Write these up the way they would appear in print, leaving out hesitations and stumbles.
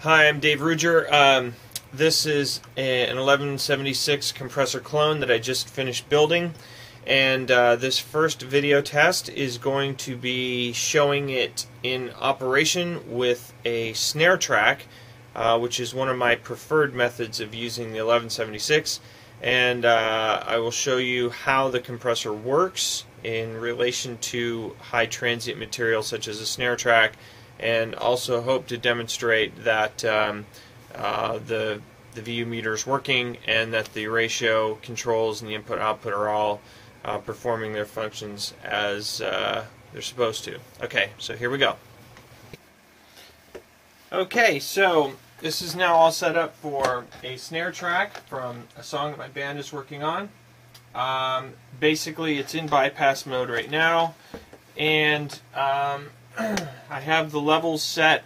Hi, I'm Dave Ruger. This is an 1176 compressor clone that I just finished building, and this first video test is going to be showing it in operation with a snare track, which is one of my preferred methods of using the 1176, and I will show you how the compressor works in relation to high transient material such as a snare track, and also hope to demonstrate that the VU meter is working and that the ratio controls and the input-output are all performing their functions as they're supposed to. Okay, so here we go. Okay, so this is now all set up for a snare track from a song that my band is working on. Basically, it's in bypass mode right now, and I have the levels set.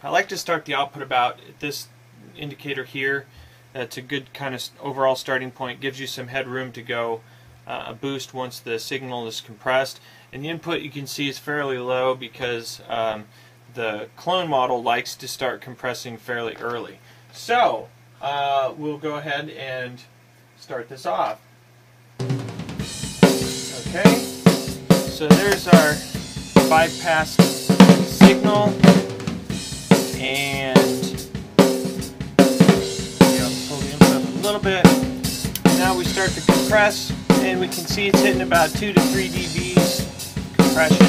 I like to start the output about at this indicator here. That's a good kind of overall starting point. Gives you some headroom to go a boost once the signal is compressed. And the input, you can see, is fairly low because the clone model likes to start compressing fairly early. So we'll go ahead and start this off. Okay, so there's our bypass signal, and pull the input up a little bit. Now we start to compress, and we can see it's hitting about 2 to 3 dBs compression.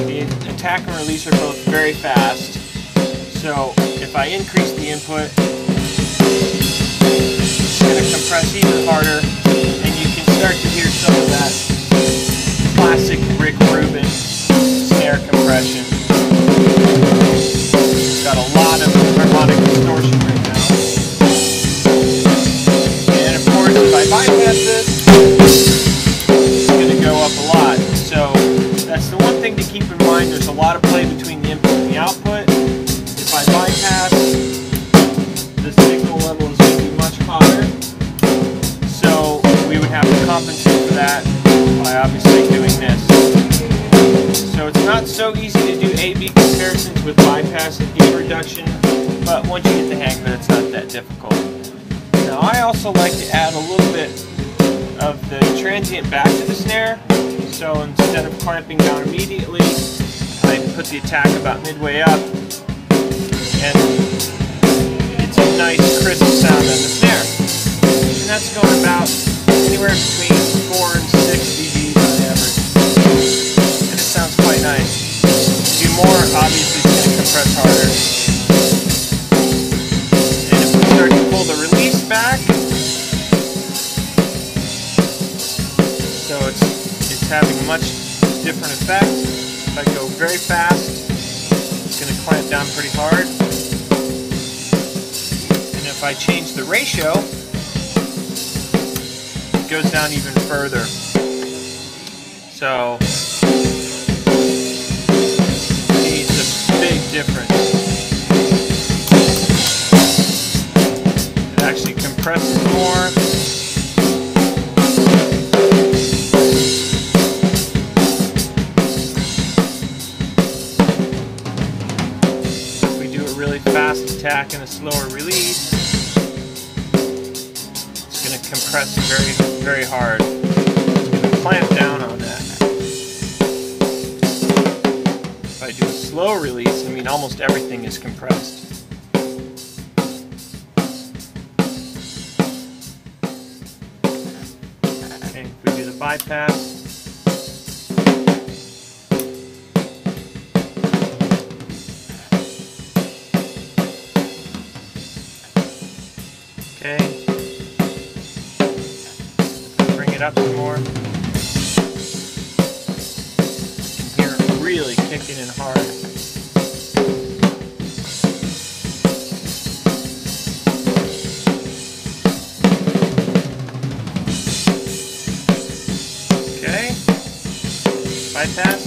The attack and release are both very fast, so if I increase the input, it's going to compress even harder, and you can start to hear some of that classic Rick Rubin snare compression. It's got a lot of harmonic distortion right now. And of course, if I bypass this, it's going to go up a lot. So that's the one thing to keep in mind. There's a lot of play between the input and the output. If I bypass, the signal level is going to be much hotter. So we would have to compensate for that by obviously doing this. So it's not so easy to do A-B comparisons with bypass and gain reduction, but once you get the hang of it, it's not that difficult. Now I also like to add a little bit of the transient back to the snare. So instead of clamping down immediately, I put the attack about midway up, and it's a nice crisp sound on the snare. And that's going about anywhere between 4 and 6 dBs on average. And it sounds quite nice. Do more, obviously it's going to compress harder. And if we start to pull the release back, so it's having a much different effect. If I go very fast, it's going to clamp down pretty hard. And if I change the ratio, goes down even further. So it's a big difference. It actually compresses more. If we do a really fast attack and a slower release, compress very, very hard. It's going to clamp down on that. If I do a slow release, I mean almost everything is compressed. Okay, if we do the bypass, okay. It up some more. You can hear it really kicking in hard. Okay. Bypass.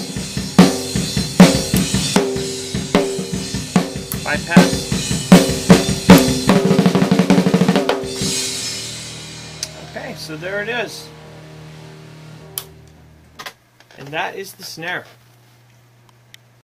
Bypass. Okay, so there it is. And that is the snare.